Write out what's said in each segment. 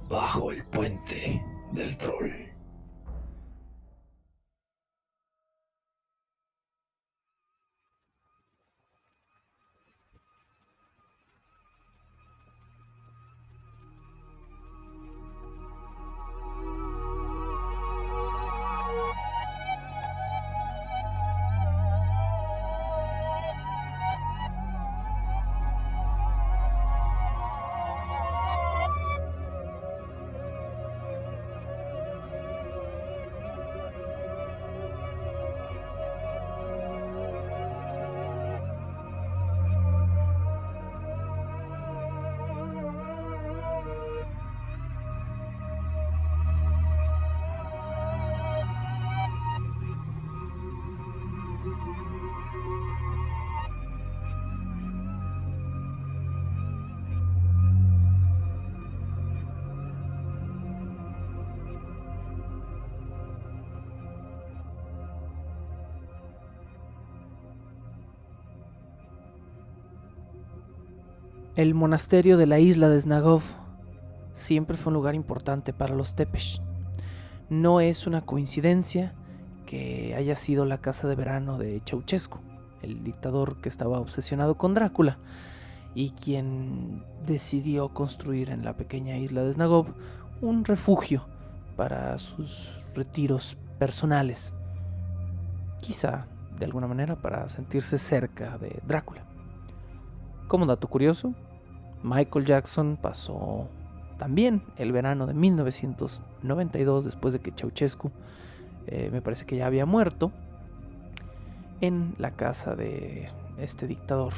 Bajo el puente del troll. El monasterio de la isla de Snagov siempre fue un lugar importante para los Tepesh. No es una coincidencia que haya sido la casa de verano de Ceausescu, el dictador que estaba obsesionado con Drácula y quien decidió construir en la pequeña isla de Snagov un refugio para sus retiros personales. Quizá, de alguna manera, para sentirse cerca de Drácula. Como dato curioso, Michael Jackson pasó también el verano de 1992, después de que Ceausescu me parece que ya había muerto, en la casa de este dictador.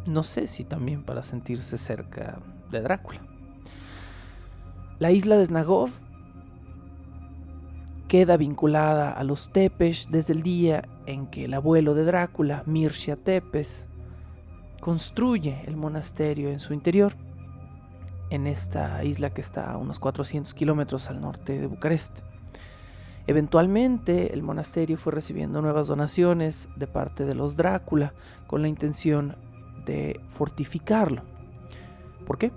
No sé si también para sentirse cerca de Drácula. La isla de Snagov queda vinculada a los Tepesh desde el día en que el abuelo de Drácula, Mircea Tepes, construye el monasterio en su interior, en esta isla que está a unos 400 kilómetros al norte de Bucarest. Eventualmente el monasterio fue recibiendo nuevas donaciones de parte de los Drácula con la intención de fortificarlo. ¿Por qué?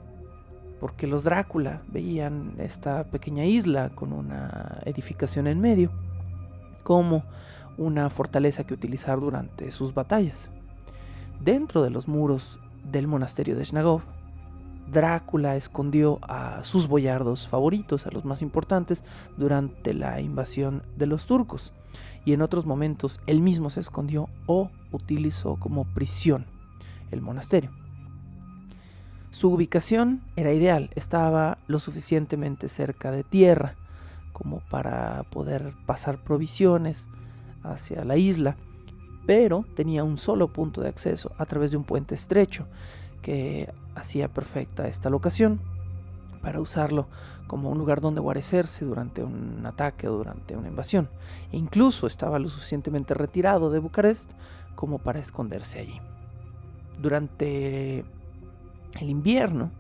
Porque los Drácula veían esta pequeña isla con una edificación en medio como una fortaleza que utilizar durante sus batallas. Dentro de los muros del monasterio de Snagov, Drácula escondió a sus boyardos favoritos, a los más importantes, durante la invasión de los turcos, y en otros momentos él mismo se escondió o utilizó como prisión el monasterio. Su ubicación era ideal, estaba lo suficientemente cerca de tierra como para poder pasar provisiones hacia la isla, pero tenía un solo punto de acceso a través de un puente estrecho que hacía perfecta esta locación para usarlo como un lugar donde guarecerse durante un ataque o durante una invasión. E incluso estaba lo suficientemente retirado de Bucarest como para esconderse allí. Durante el invierno,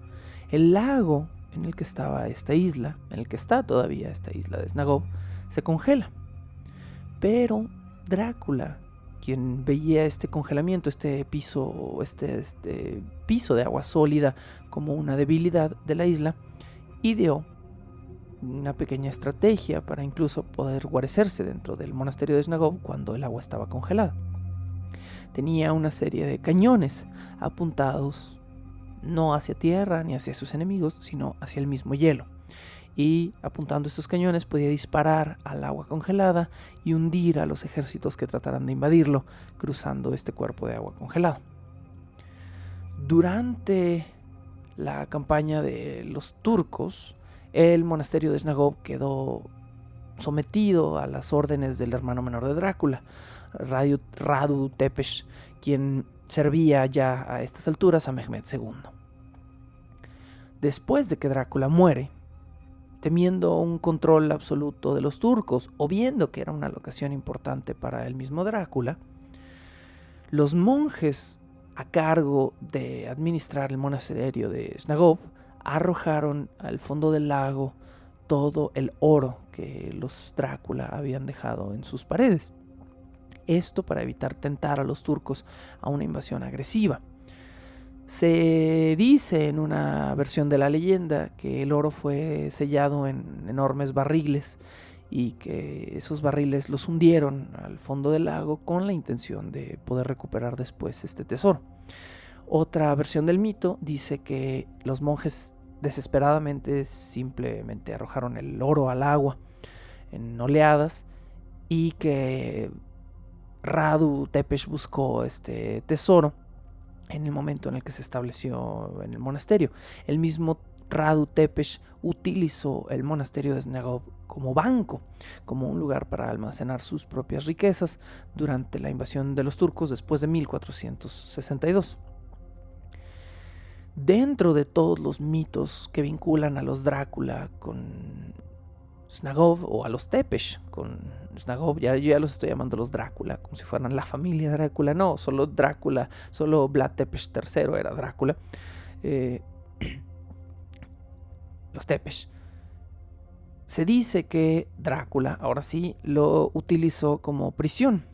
el lago en el que estaba esta isla, en el que está todavía esta isla de Snagov, se congela. Pero Drácula, quien veía este congelamiento, este piso de agua sólida como una debilidad de la isla, ideó una pequeña estrategia para incluso poder guarecerse dentro del monasterio de Snagov cuando el agua estaba congelada. Tenía una serie de cañones apuntados no hacia tierra ni hacia sus enemigos, sino hacia el mismo hielo. Y apuntando estos cañones podía disparar al agua congelada y hundir a los ejércitos que trataran de invadirlo, cruzando este cuerpo de agua congelado. Durante la campaña de los turcos, el monasterio de Snagov quedó sometido a las órdenes del hermano menor de Drácula, Radu Tepes, quien servía ya a estas alturas a Mehmed II. Después de que Drácula muere, temiendo un control absoluto de los turcos o viendo que era una locación importante para el mismo Drácula, los monjes a cargo de administrar el monasterio de Snagov arrojaron al fondo del lago todo el oro que los Drácula habían dejado en sus paredes. Esto para evitar tentar a los turcos a una invasión agresiva. Se dice en una versión de la leyenda que el oro fue sellado en enormes barriles y que esos barriles los hundieron al fondo del lago con la intención de poder recuperar después este tesoro. Otra versión del mito dice que los monjes desesperadamente simplemente arrojaron el oro al agua en oleadas y que Radu Tepesh buscó este tesoro en el momento en el que se estableció en el monasterio. El mismo Radu Tepesh utilizó el monasterio de Snagov como banco, como un lugar para almacenar sus propias riquezas durante la invasión de los turcos después de 1462. Dentro de todos los mitos que vinculan a los Drácula con Snagov o a los Tepesh con Snagov, yo ya los estoy llamando los Drácula, como si fueran la familia Drácula. No, solo Drácula, solo Vlad Tepes III era Drácula. Los Tepesh. Se dice que Drácula, ahora sí, lo utilizó como prisión.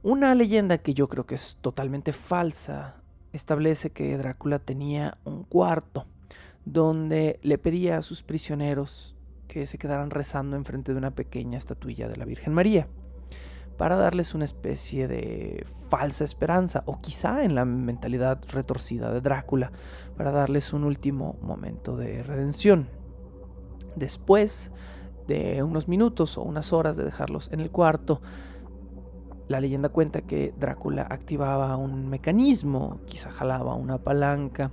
Una leyenda que yo creo que es totalmente falsa establece que Drácula tenía un cuarto donde le pedía a sus prisioneros que se quedaran rezando enfrente de una pequeña estatuilla de la Virgen María para darles una especie de falsa esperanza, o quizá en la mentalidad retorcida de Drácula, para darles un último momento de redención. Después de unos minutos o unas horas de dejarlos en el cuarto, la leyenda cuenta que Drácula activaba un mecanismo, quizá jalaba una palanca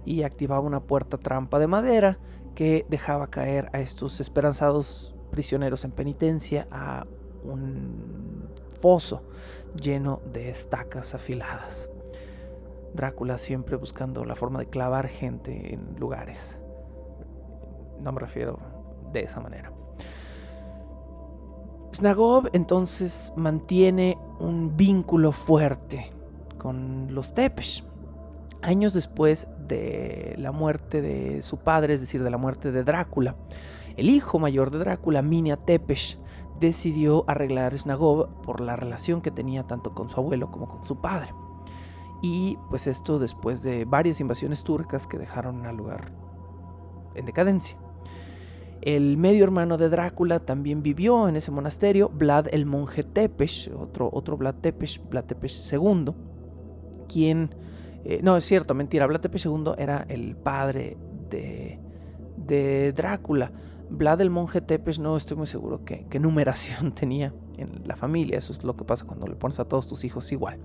y activaba una puerta trampa de madera que dejaba caer a estos esperanzados prisioneros en penitencia a un foso lleno de estacas afiladas. Drácula siempre buscando la forma de clavar gente en lugares. No me refiero de esa manera. Snagov entonces mantiene un vínculo fuerte con los Tepesh. Años después de la muerte de su padre, es decir, de la muerte de Drácula, el hijo mayor de Drácula, Minia Tepesh, decidió arreglar Snagov por la relación que tenía tanto con su abuelo como con su padre. Y pues esto después de varias invasiones turcas que dejaron al lugar en decadencia. El medio hermano de Drácula también vivió en ese monasterio, Vlad el monje Tepesh, otro Vlad Tepesh II, quien... no, es cierto, mentira, Vlad Tepesh II era el padre de Drácula. Vlad el monje Tepesh, no estoy muy seguro qué numeración tenía en la familia. Eso es lo que pasa cuando le pones a todos tus hijos igual.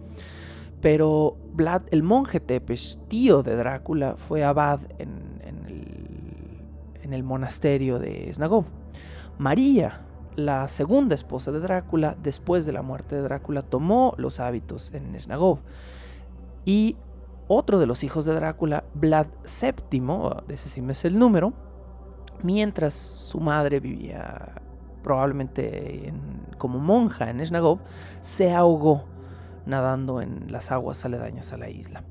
Pero Vlad el monje Tepesh, tío de Drácula, fue abad en el monasterio de Snagov. María, la segunda esposa de Drácula, después de la muerte de Drácula, tomó los hábitos en Snagov. Y otro de los hijos de Drácula, Vlad VII, ese sí me es el número, mientras su madre vivía probablemente como monja en Snagov, se ahogó nadando en las aguas aledañas a la isla.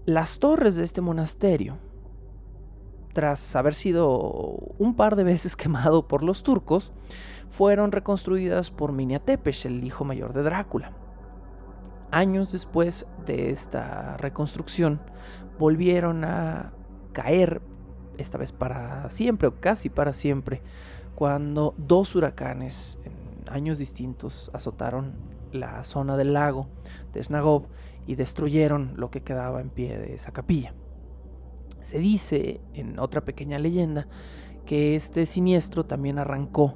Las torres de este monasterio, tras haber sido un par de veces quemado por los turcos, fueron reconstruidas por Minia Tepesh, el hijo mayor de Drácula. Años después de esta reconstrucción, volvieron a caer, esta vez para siempre o casi para siempre, cuando dos huracanes en años distintos azotaron la zona del lago de Snagov y destruyeron lo que quedaba en pie de esa capilla. Se dice en otra pequeña leyenda que este siniestro también arrancó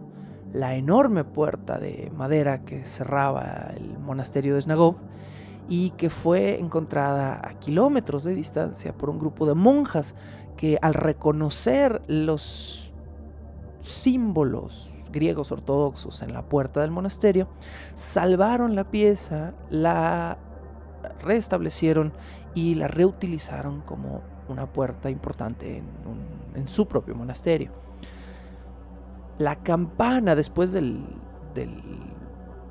la enorme puerta de madera que cerraba el monasterio de Snagov y que fue encontrada a kilómetros de distancia por un grupo de monjas que, al reconocer los símbolos griegos ortodoxos en la puerta del monasterio, salvaron la pieza, la restablecieron y la reutilizaron como una puerta importante en su propio monasterio. La campana, después del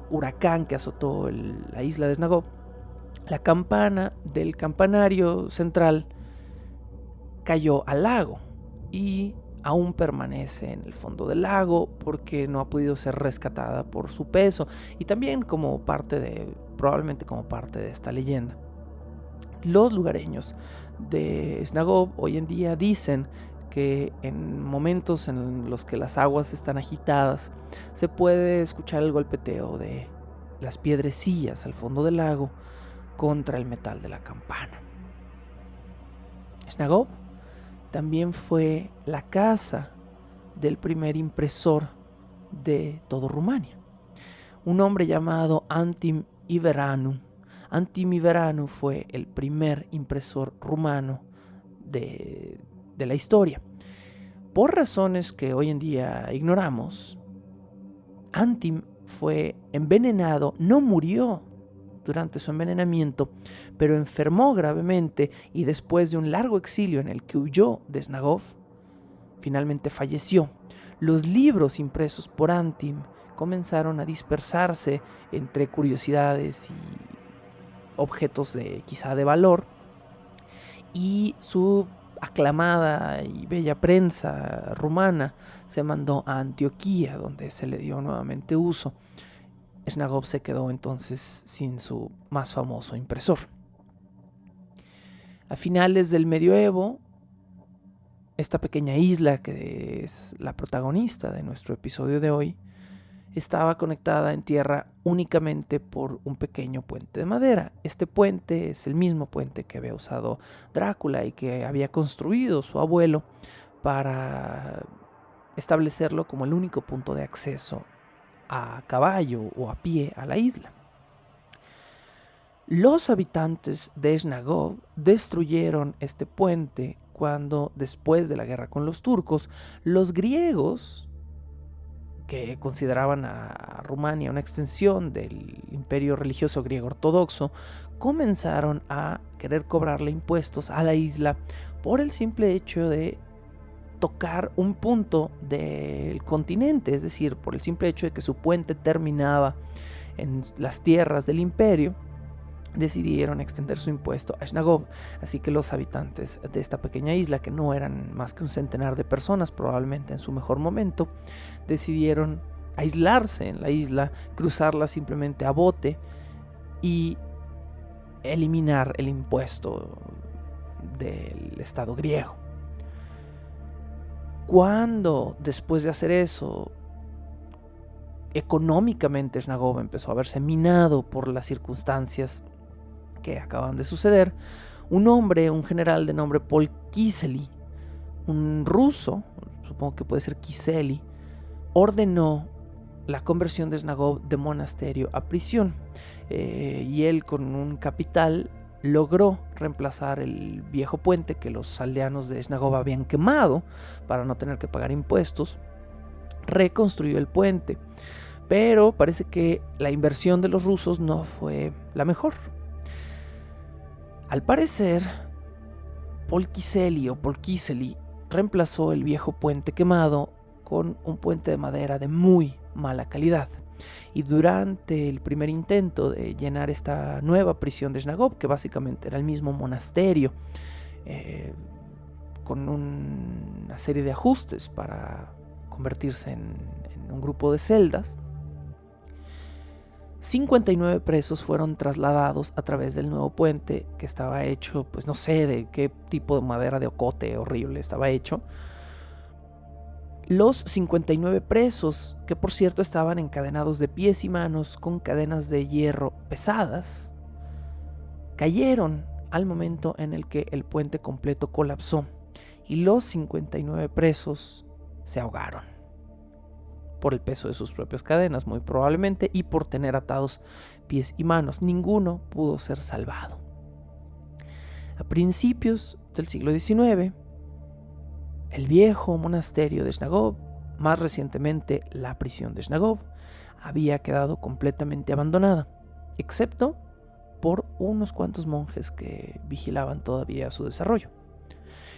huracán que azotó la isla de Snagov, la campana del campanario central cayó al lago y aún permanece en el fondo del lago porque no ha podido ser rescatada por su peso y también probablemente como parte de esta leyenda. Los lugareños de Snagov hoy en día dicen que en momentos en los que las aguas están agitadas se puede escuchar el golpeteo de las piedrecillas al fondo del lago contra el metal de la campana. Snagov también fue la casa del primer impresor de todo Rumania, un hombre llamado Antim Iveranu. Antim Iveranu fue el primer impresor rumano de la historia. Por razones que hoy en día ignoramos, Antim fue envenenado, no murió durante su envenenamiento, pero enfermó gravemente y después de un largo exilio en el que huyó de Snagov, finalmente falleció. Los libros impresos por Antim comenzaron a dispersarse entre curiosidades y objetos quizá de valor, y su aclamada y bella prensa rumana se mandó a Antioquía, donde se le dio nuevamente uso. Snagov se quedó entonces sin su más famoso impresor. A finales del medioevo, esta pequeña isla, que es la protagonista de nuestro episodio de hoy, estaba conectada en tierra únicamente por un pequeño puente de madera. Este puente es el mismo puente que había usado Drácula y que había construido su abuelo para establecerlo como el único punto de acceso a caballo o a pie a la isla. Los habitantes de Snagov destruyeron este puente cuando, después de la guerra con los turcos, los griegos, que consideraban a Rumania una extensión del imperio religioso griego ortodoxo, comenzaron a querer cobrarle impuestos a la isla por el simple hecho de tocar un punto del continente, es decir, por el simple hecho de que su puente terminaba en las tierras del imperio. Decidieron extender su impuesto a Snagov, así que los habitantes de esta pequeña isla, que no eran más que un centenar de personas, probablemente en su mejor momento, decidieron aislarse en la isla, cruzarla simplemente a bote y eliminar el impuesto del Estado griego. Cuando, después de hacer eso, económicamente Snagov empezó a verse minado por las circunstancias que acaban de suceder, un general de nombre Paul Kisely, un ruso, supongo que puede ser Kisely, ordenó la conversión de Snagov de monasterio a prisión, y él, con un capital, logró reemplazar el viejo puente que los aldeanos de Snagov habían quemado para no tener que pagar impuestos. Reconstruyó el puente, pero parece que la inversión de los rusos no fue la mejor. Al parecer, Paul Kisely reemplazó el viejo puente quemado con un puente de madera de muy mala calidad. Y durante el primer intento de llenar esta nueva prisión de Snagov, que básicamente era el mismo monasterio, con una serie de ajustes para convertirse en un grupo de celdas, 59 presos fueron trasladados a través del nuevo puente, que estaba hecho, pues no sé de qué tipo de madera de ocote horrible estaba hecho. Los 59 presos, que por cierto estaban encadenados de pies y manos con cadenas de hierro pesadas, cayeron al momento en el que el puente completo colapsó, y los 59 presos se ahogaron por el peso de sus propias cadenas, muy probablemente, y por tener atados pies y manos. Ninguno pudo ser salvado. A principios del siglo XIX, el viejo monasterio de Snagov, más recientemente la prisión de Snagov, había quedado completamente abandonada, excepto por unos cuantos monjes que vigilaban todavía su desarrollo.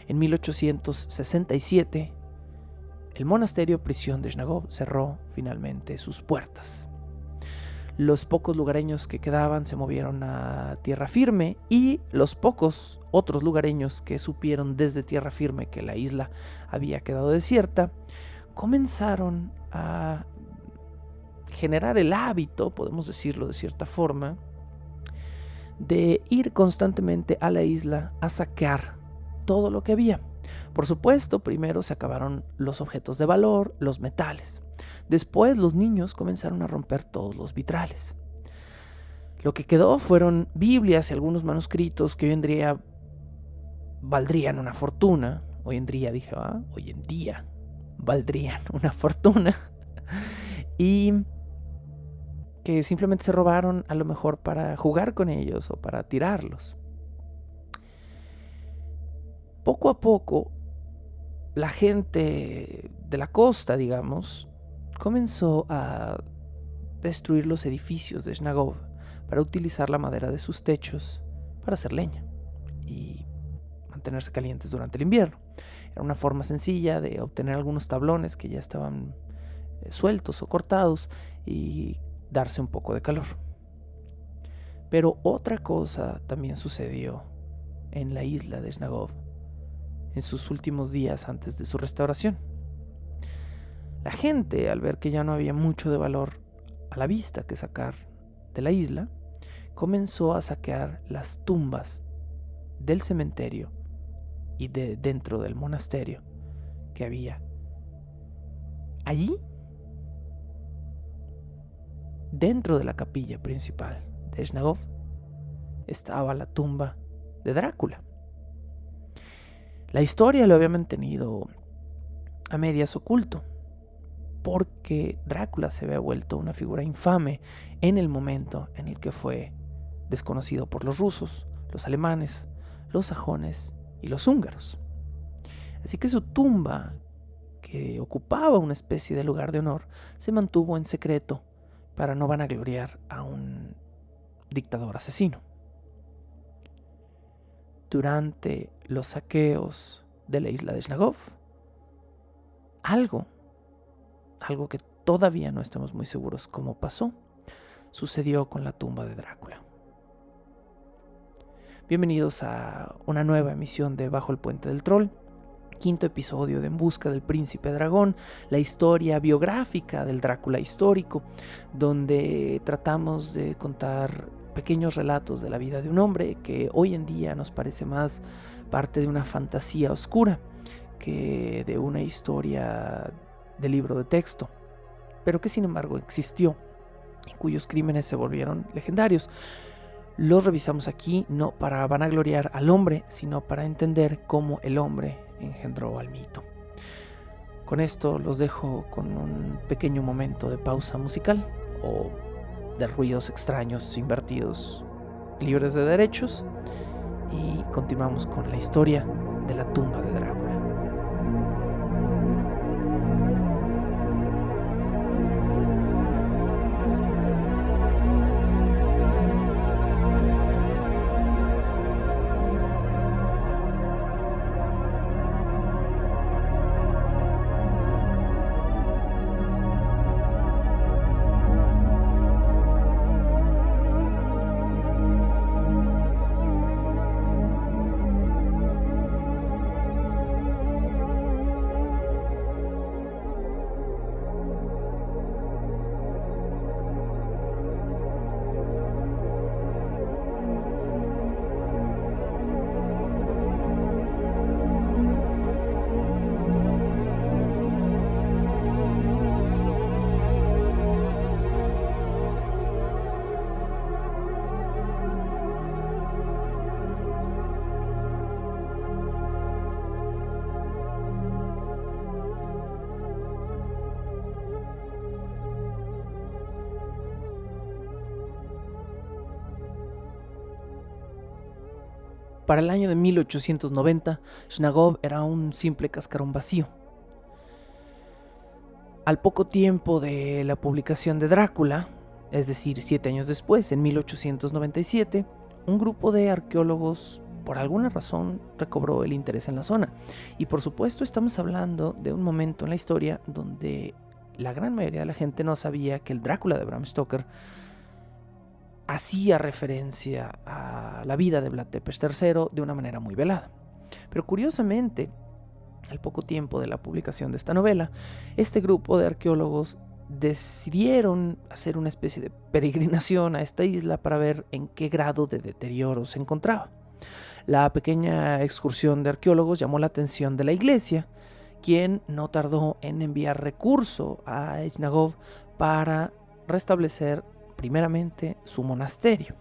En 1867, el monasterio prisión de Snagov cerró finalmente sus puertas. Los pocos lugareños que quedaban se movieron a tierra firme y los pocos otros lugareños que supieron desde tierra firme que la isla había quedado desierta, comenzaron a generar el hábito, podemos decirlo de cierta forma, de ir constantemente a la isla a saquear todo lo que había. Por supuesto, primero se acabaron los objetos de valor, los metales. Después los niños comenzaron a romper todos los vitrales. Lo que quedó fueron Biblias y algunos manuscritos que hoy en día valdrían una fortuna. Hoy en día valdrían una fortuna. Y que simplemente se robaron a lo mejor para jugar con ellos o para tirarlos. Poco a poco, la gente de la costa, digamos, comenzó a destruir los edificios de Snagov para utilizar la madera de sus techos para hacer leña y mantenerse calientes durante el invierno. Era una forma sencilla de obtener algunos tablones que ya estaban sueltos o cortados y darse un poco de calor. Pero otra cosa también sucedió en la isla de Snagov en sus últimos días antes de su restauración. La gente, al ver que ya no había mucho de valor a la vista que sacar de la isla, comenzó a saquear las tumbas del cementerio y de dentro del monasterio que había. Allí, dentro de la capilla principal de Snagov, estaba la tumba de Drácula. La historia lo había mantenido a medias oculto, porque Drácula se había vuelto una figura infame en el momento en el que fue desconocido por los rusos, los alemanes, los sajones y los húngaros. Así que su tumba, que ocupaba una especie de lugar de honor, se mantuvo en secreto para no vanagloriar a un dictador asesino. Durante los saqueos de la isla de Snagov, algo que todavía no estamos muy seguros cómo pasó, sucedió con la tumba de Drácula. Bienvenidos a una nueva emisión de Bajo el Puente del Troll, quinto episodio de En Busca del Príncipe Dragón, la historia biográfica del Drácula histórico, donde tratamos de contar pequeños relatos de la vida de un hombre que hoy en día nos parece más parte de una fantasía oscura que de una historia de libro de texto, pero que sin embargo existió y cuyos crímenes se volvieron legendarios. Los revisamos aquí no para vanagloriar al hombre, sino para entender cómo el hombre engendró al mito. Con esto los dejo con un pequeño momento de pausa musical o de ruidos extraños, invertidos, libres de derechos, y continuamos con la historia de la tumba de Drácula. Para el año de 1890, Snagov era un simple cascarón vacío. Al poco tiempo de la publicación de Drácula, es decir, 7 años después, en 1897, un grupo de arqueólogos, por alguna razón, recobró el interés en la zona. Y por supuesto estamos hablando de un momento en la historia donde la gran mayoría de la gente no sabía que el Drácula de Bram Stoker hacía referencia a la vida de Vlad Tepes III de una manera muy velada. Pero curiosamente, al poco tiempo de la publicación de esta novela, este grupo de arqueólogos decidieron hacer una especie de peregrinación a esta isla para ver en qué grado de deterioro se encontraba. La pequeña excursión de arqueólogos llamó la atención de la iglesia, quien no tardó en enviar recurso a Esnagov para restablecer primeramente su monasterio.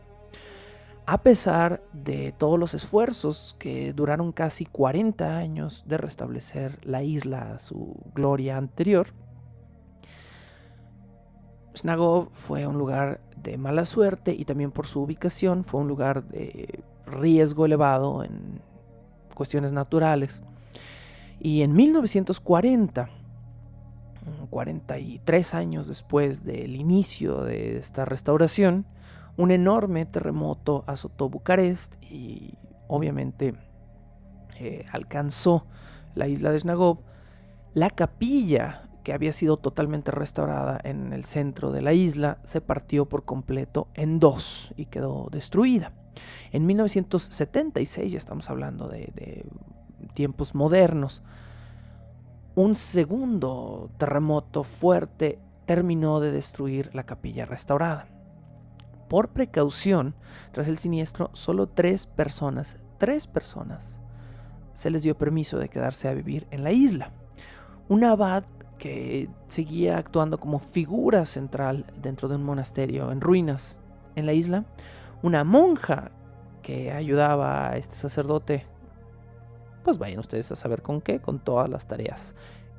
A pesar de todos los esfuerzos que duraron casi 40 años de restablecer la isla a su gloria anterior, Esnagov fue un lugar de mala suerte y también por su ubicación fue un lugar de riesgo elevado en cuestiones naturales. Y en 1940, 43 años después del inicio de esta restauración, un enorme terremoto azotó Bucarest y obviamente alcanzó la isla de Esnagov. La capilla, que había sido totalmente restaurada en el centro de la isla, se partió por completo en dos y quedó destruida. En 1976, ya estamos hablando de tiempos modernos, un segundo terremoto fuerte terminó de destruir la capilla restaurada. Por precaución, tras el siniestro, solo tres personas, se les dio permiso de quedarse a vivir en la isla. Un abad que seguía actuando como figura central dentro de un monasterio en ruinas en la isla, una monja que ayudaba a este sacerdote, pues vayan ustedes a saber con qué, con todas las tareas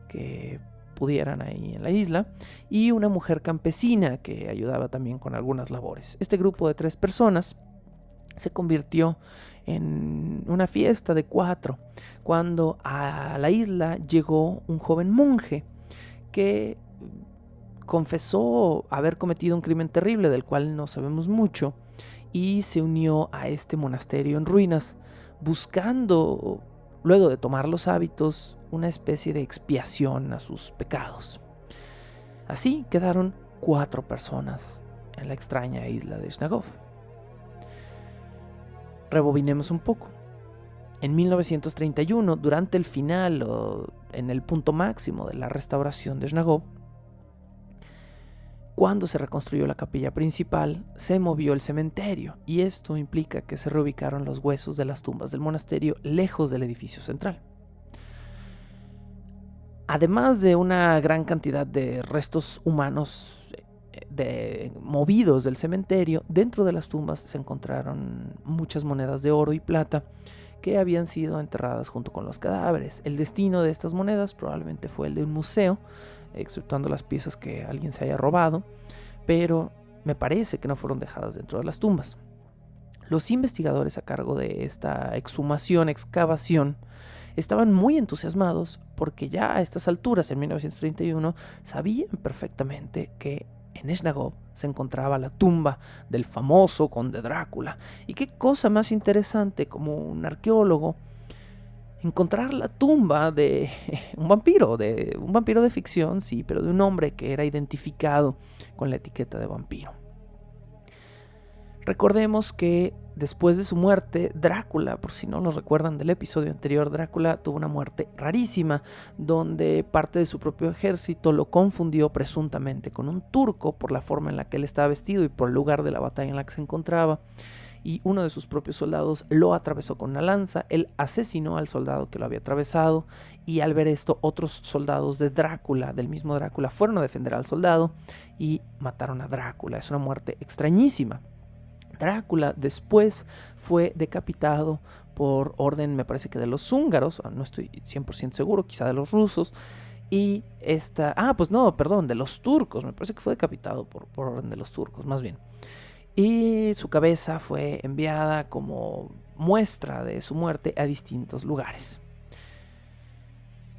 que pudieran ahí en la isla, y una mujer campesina que ayudaba también con algunas labores. Este grupo de 3 personas se convirtió en una fiesta de 4 cuando a la isla llegó un joven monje que confesó haber cometido un crimen terrible del cual no sabemos mucho y se unió a este monasterio en ruinas buscando, luego de tomar los hábitos, una especie de expiación a sus pecados. Así quedaron 4 personas en la extraña isla de Esnagov. Rebobinemos un poco. En 1931, durante el final o en el punto máximo de la restauración de Esnagov, cuando se reconstruyó la capilla principal, se movió el cementerio y esto implica que se reubicaron los huesos de las tumbas del monasterio lejos del edificio central. Además de una gran cantidad de restos humanos movidos del cementerio, dentro de las tumbas se encontraron muchas monedas de oro y plata que habían sido enterradas junto con los cadáveres. El destino de estas monedas probablemente fue el de un museo, exceptuando las piezas que alguien se haya robado, pero me parece que no fueron dejadas dentro de las tumbas. Los investigadores a cargo de esta excavación, estaban muy entusiasmados porque ya a estas alturas, en 1931, sabían perfectamente que en Esnagov se encontraba la tumba del famoso conde Drácula. Y qué cosa más interesante como un arqueólogo encontrar la tumba de un vampiro de ficción, sí, pero de un hombre que era identificado con la etiqueta de vampiro. Recordemos que después de su muerte, Drácula, por si no lo recuerdan del episodio anterior, Drácula tuvo una muerte rarísima, donde parte de su propio ejército lo confundió presuntamente con un turco por la forma en la que él estaba vestido y por el lugar de la batalla en la que se encontraba. Y uno de sus propios soldados lo atravesó con una lanza. Él asesinó al soldado que lo había atravesado y al ver esto, otros soldados de Drácula, del mismo Drácula, fueron a defender al soldado y mataron a Drácula. Es una muerte extrañísima. Drácula después fue decapitado por orden, me parece que de los húngaros, no estoy 100% seguro, quizá de los rusos, y de los turcos, me parece que fue decapitado por orden de los turcos, más bien. Y su cabeza fue enviada como muestra de su muerte a distintos lugares.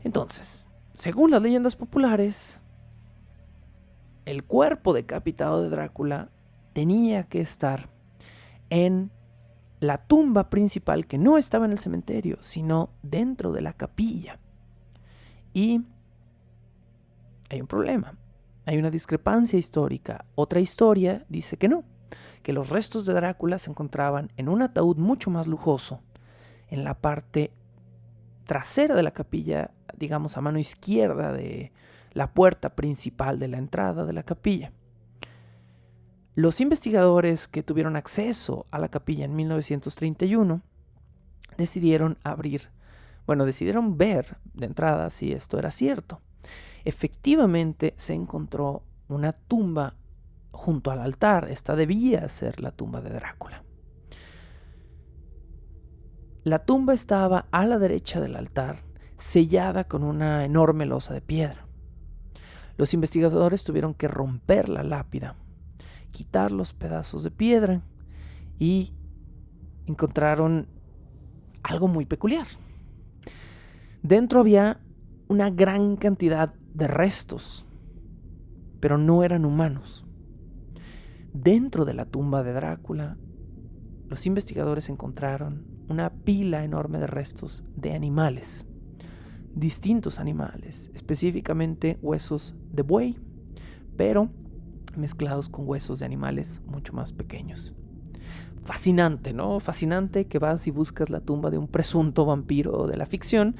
Entonces, según las leyendas populares, el cuerpo decapitado de Drácula tenía que estar en la tumba principal, que no estaba en el cementerio, sino dentro de la capilla. Y hay un problema, hay una discrepancia histórica. Otra historia dice que no, que los restos de Drácula se encontraban en un ataúd mucho más lujoso, en la parte trasera de la capilla, digamos a mano izquierda de la puerta principal de la entrada de la capilla. Los investigadores que tuvieron acceso a la capilla en 1931 decidieron ver de entrada si esto era cierto. Efectivamente se encontró una tumba junto al altar. Esta debía ser la tumba de Drácula. La tumba estaba a la derecha del altar, sellada con una enorme losa de piedra. Los investigadores tuvieron que romper la lápida, quitar los pedazos de piedra y encontraron algo muy peculiar. Dentro había una gran cantidad de restos, pero no eran humanos. Dentro de la tumba de Drácula, los investigadores encontraron una pila enorme de restos de animales, distintos animales, específicamente huesos de buey, pero mezclados con huesos de animales mucho más pequeños. Fascinante, ¿no? Fascinante que vas y buscas la tumba de un presunto vampiro de la ficción,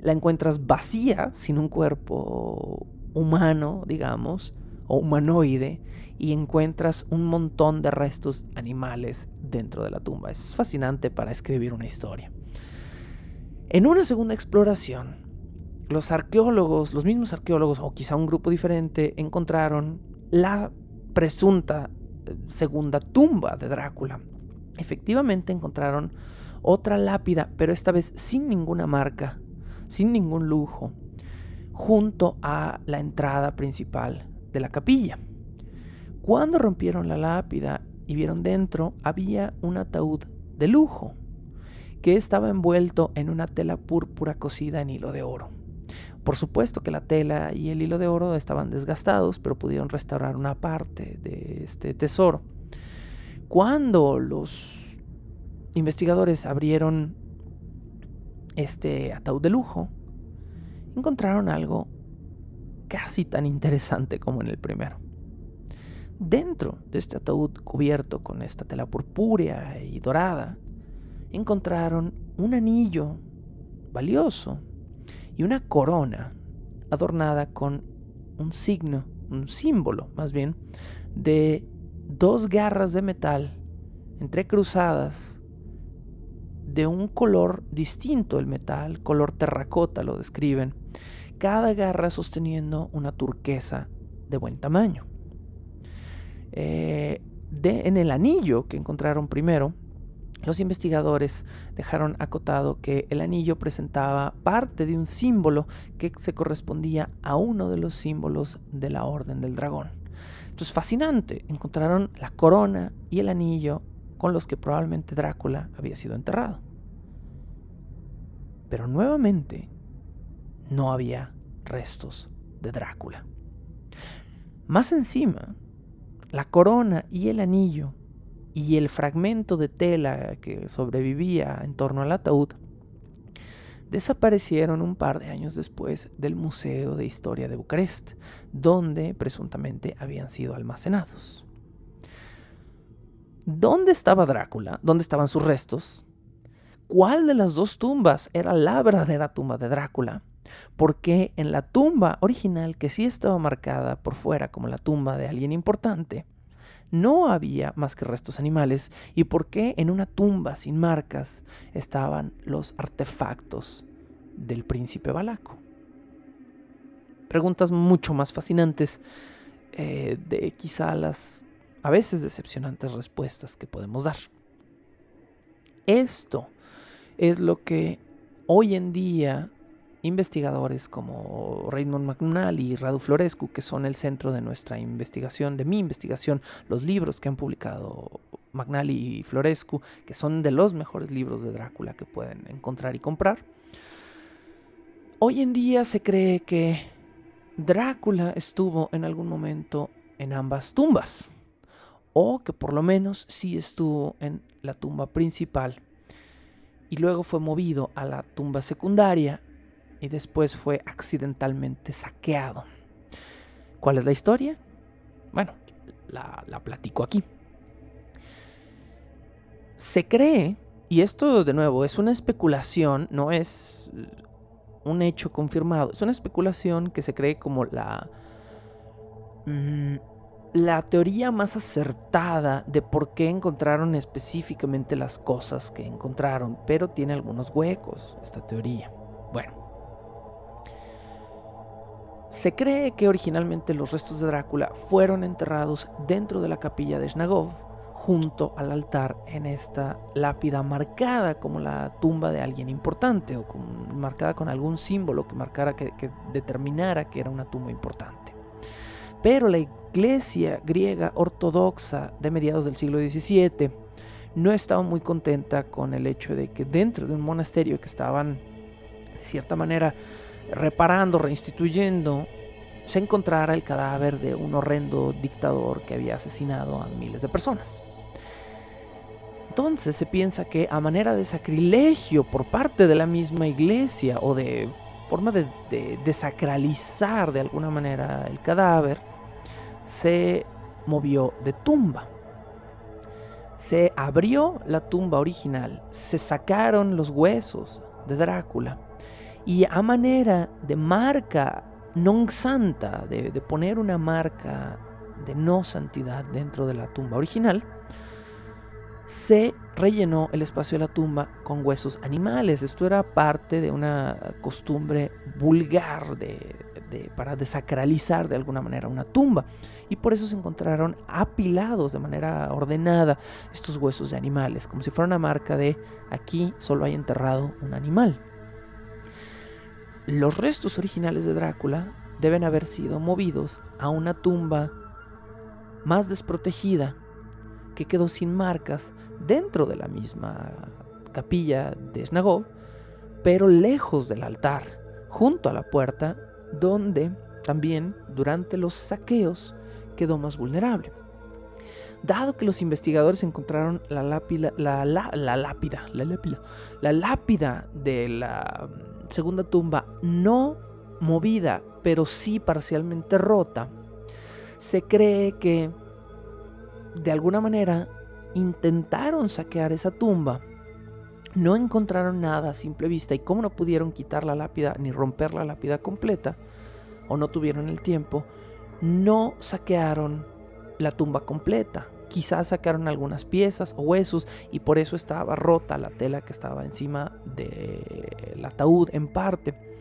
la encuentras vacía, sin un cuerpo humano, digamos, o humanoide, y encuentras un montón de restos animales dentro de la tumba. Es fascinante para escribir una historia. En una segunda exploración, los mismos arqueólogos, o quizá un grupo diferente, encontraron la presunta segunda tumba de Drácula. Efectivamente encontraron otra lápida, pero esta vez sin ninguna marca, sin ningún lujo, junto a la entrada principal de la capilla. Cuando rompieron la lápida y vieron dentro, había un ataúd de lujo que estaba envuelto en una tela púrpura cosida en hilo de oro. Por supuesto que la tela y el hilo de oro estaban desgastados, pero pudieron restaurar una parte de este tesoro. Cuando los investigadores abrieron este ataúd de lujo, encontraron algo casi tan interesante como en el primero. Dentro de este ataúd cubierto con esta tela purpúrea y dorada, encontraron un anillo valioso y una corona adornada con un símbolo más bien, de 2 garras de metal entrecruzadas de un color distinto el metal, color terracota lo describen, cada garra sosteniendo una turquesa de buen tamaño. En el anillo que encontraron primero, los investigadores dejaron acotado que el anillo presentaba parte de un símbolo que se correspondía a uno de los símbolos de la Orden del Dragón. Entonces, fascinante, encontraron la corona y el anillo con los que probablemente Drácula había sido enterrado. Pero nuevamente no había restos de Drácula. Más encima, la corona y el anillo y el fragmento de tela que sobrevivía en torno al ataúd desaparecieron un par de años después del Museo de Historia de Bucarest, donde presuntamente habían sido almacenados. ¿Dónde estaba Drácula? ¿Dónde estaban sus restos? ¿Cuál de las 2 tumbas era la verdadera tumba de Drácula? Porque en la tumba original, que sí estaba marcada por fuera como la tumba de alguien importante, no había más que restos animales. ¿Y por qué en una tumba sin marcas estaban los artefactos del príncipe valaco? Preguntas mucho más fascinantes de quizá las a veces decepcionantes respuestas que podemos dar. Esto es lo que hoy en día investigadores como Raymond McNally y Radu Florescu, que son el centro de nuestra investigación, de mi investigación, los libros que han publicado McNally y Florescu, que son de los mejores libros de Drácula que pueden encontrar y comprar. Hoy en día se cree que Drácula estuvo en algún momento en ambas tumbas, o que por lo menos sí estuvo en la tumba principal y luego fue movido a la tumba secundaria y después fue accidentalmente saqueado. ¿Cuál es la historia? Bueno, la platico aquí. Se cree, y esto de nuevo es una especulación, no es un hecho confirmado, es una especulación que se cree como la teoría más acertada de por qué encontraron específicamente las cosas que encontraron, pero tiene algunos huecos esta teoría. Bueno, se cree que originalmente los restos de Drácula fueron enterrados dentro de la capilla de Snagov, junto al altar en esta lápida marcada como la tumba de alguien importante o marcada con algún símbolo que marcara que determinara que era una tumba importante. Pero la iglesia griega ortodoxa de mediados del siglo XVII no estaba muy contenta con el hecho de que dentro de un monasterio que estaban de cierta manera reparando, reinstituyendo, se encontrara el cadáver de un horrendo dictador que había asesinado a miles de personas. Entonces se piensa que a manera de sacrilegio por parte de la misma iglesia o de forma de desacralizar de alguna manera el cadáver, se movió de tumba. Se abrió la tumba original, se sacaron los huesos de Drácula y a manera de marca non santa, de poner una marca de no santidad dentro de la tumba original, se rellenó el espacio de la tumba con huesos animales. Esto era parte de una costumbre vulgar para desacralizar de alguna manera una tumba, y por eso se encontraron apilados de manera ordenada estos huesos de animales, como si fuera una marca de aquí solo hay enterrado un animal. Los restos originales de Drácula deben haber sido movidos a una tumba más desprotegida que quedó sin marcas dentro de la misma capilla de Snagov, pero lejos del altar, junto a la puerta, donde también durante los saqueos quedó más vulnerable. Dado que los investigadores encontraron la lápida de la segunda tumba no movida, pero sí parcialmente rota, se cree que de alguna manera intentaron saquear esa tumba, no encontraron nada a simple vista, y como no pudieron quitar la lápida ni romper la lápida completa, o no tuvieron el tiempo, no saquearon la tumba completa. Quizás sacaron algunas piezas o huesos, y por eso estaba rota la tela que estaba encima del ataúd en parte.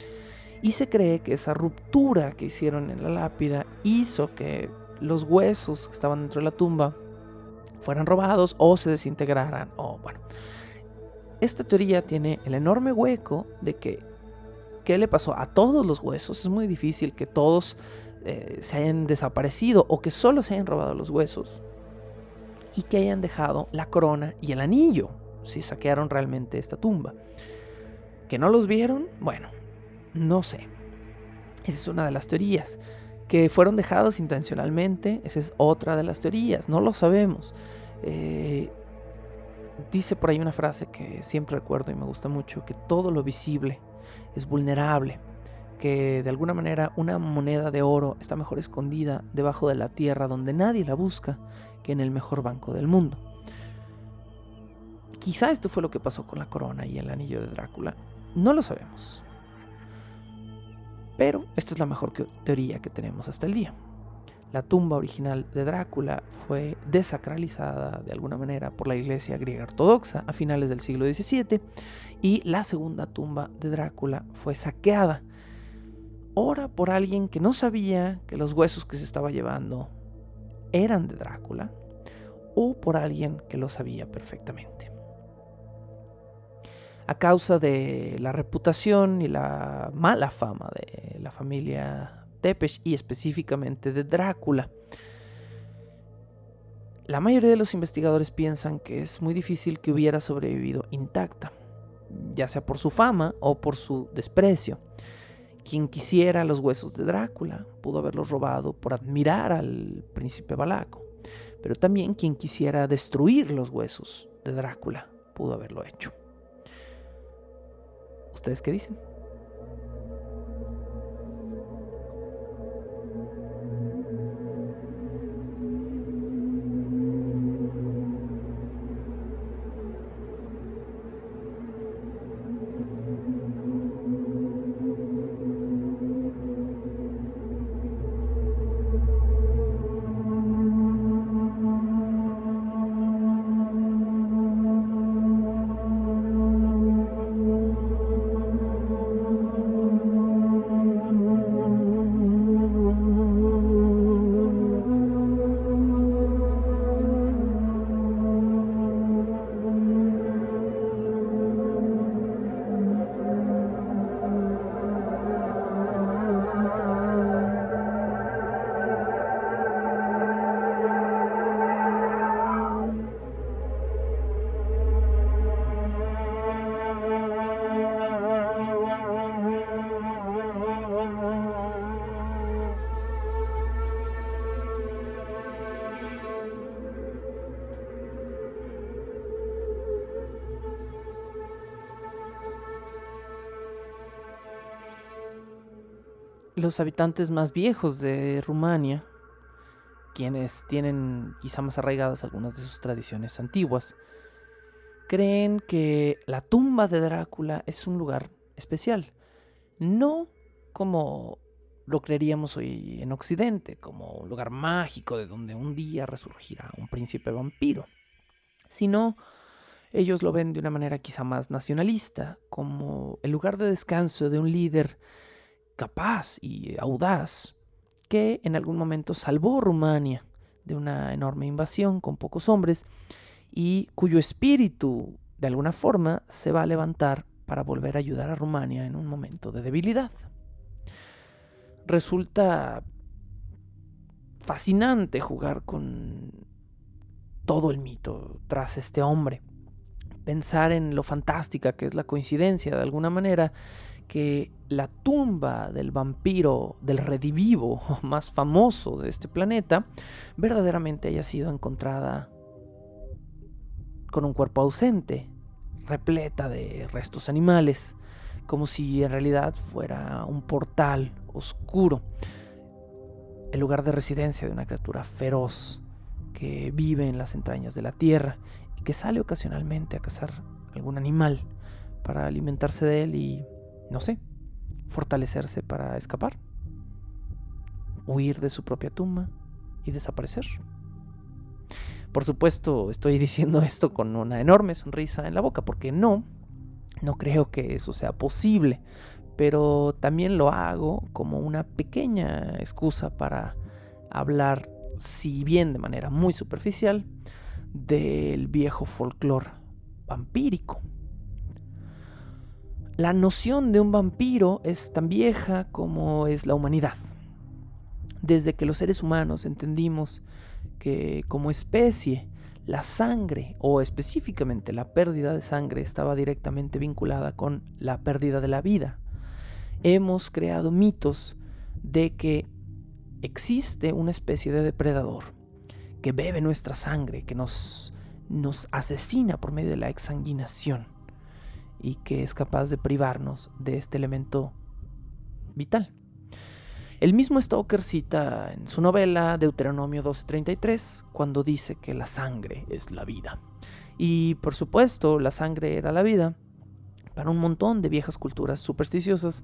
Y se cree que esa ruptura que hicieron en la lápida hizo que los huesos que estaban dentro de la tumba fueran robados o se desintegraran. Esta teoría tiene el enorme hueco de que ¿qué le pasó a todos los huesos? Es muy difícil que todos se hayan desaparecido o que solo se hayan robado los huesos y que hayan dejado la corona y el anillo, si saquearon realmente esta tumba. ¿Que no los vieron? Bueno, no sé. Esa es una de las teorías. ¿Que fueron dejados intencionalmente? Esa es otra de las teorías. No lo sabemos. Dice por ahí una frase que siempre recuerdo y me gusta mucho, que todo lo visible es vulnerable, que de alguna manera una moneda de oro está mejor escondida debajo de la tierra donde nadie la busca que en el mejor banco del mundo. Quizá esto fue lo que pasó con la corona y el anillo de Drácula. No lo sabemos. Pero esta es la mejor teoría que tenemos hasta el día. La tumba original de Drácula fue desacralizada de alguna manera por la iglesia griega ortodoxa a finales del siglo XVII, y la segunda tumba de Drácula fue saqueada, ora por alguien que no sabía que los huesos que se estaba llevando eran de Drácula, o por alguien que lo sabía perfectamente. A causa de la reputación y la mala fama de la familia Tepesch y específicamente de Drácula, la mayoría de los investigadores piensan que es muy difícil que hubiera sobrevivido intacta, ya sea por su fama o por su desprecio. Quien quisiera los huesos de Drácula pudo haberlos robado por admirar al príncipe Valaco, pero también quien quisiera destruir los huesos de Drácula pudo haberlo hecho. ¿Ustedes qué dicen? Los habitantes más viejos de Rumania, quienes tienen quizá más arraigadas algunas de sus tradiciones antiguas, creen que la tumba de Drácula es un lugar especial, no como lo creeríamos hoy en Occidente, como un lugar mágico de donde un día resurgirá un príncipe vampiro, sino ellos lo ven de una manera quizá más nacionalista, como el lugar de descanso de un líder capaz y audaz que en algún momento salvó Rumania de una enorme invasión con pocos hombres y cuyo espíritu de alguna forma se va a levantar para volver a ayudar a Rumania en un momento de debilidad. Resulta fascinante jugar con todo el mito tras este hombre. Pensar en lo fantástica que es la coincidencia, de alguna manera, que la tumba del vampiro, del redivivo más famoso de este planeta, verdaderamente haya sido encontrada con un cuerpo ausente, repleta de restos animales, como si en realidad fuera un portal oscuro, el lugar de residencia de una criatura feroz que vive en las entrañas de la tierra y que sale ocasionalmente a cazar algún animal para alimentarse de él y, no sé, fortalecerse para escapar, huir de su propia tumba y desaparecer. Por supuesto, estoy diciendo esto con una enorme sonrisa en la boca, porque no creo que eso sea posible, pero también lo hago como una pequeña excusa para hablar, si bien de manera muy superficial, del viejo folclore vampírico. La noción de un vampiro es tan vieja como es la humanidad. Desde que los seres humanos entendimos que como especie la sangre, o específicamente la pérdida de sangre, estaba directamente vinculada con la pérdida de la vida, hemos creado mitos de que existe una especie de depredador que bebe nuestra sangre, que nos asesina por medio de la exsanguinación y que es capaz de privarnos de este elemento vital. El mismo Stoker cita en su novela Deuteronomio 12:33 cuando dice que la sangre es la vida. Y por supuesto, la sangre era la vida para un montón de viejas culturas supersticiosas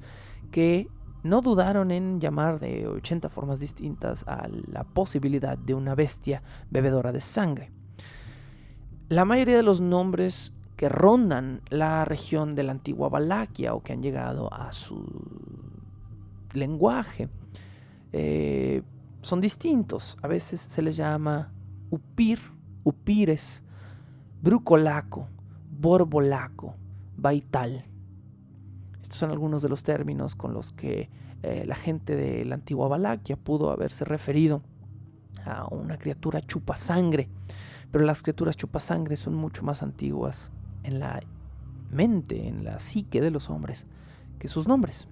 que no dudaron en llamar de 80 formas distintas a la posibilidad de una bestia bebedora de sangre. La mayoría de los nombres que rondan la región de la antigua Valaquia o que han llegado a su lenguaje son distintos. A veces se les llama upir, upires, brucolaco, borbolaco, baital. Estos son algunos de los términos con los que la gente de la antigua Valaquia pudo haberse referido a una criatura chupasangre. Pero las criaturas chupasangre son mucho más antiguas en la mente, en la psique de los hombres, que sus nombres.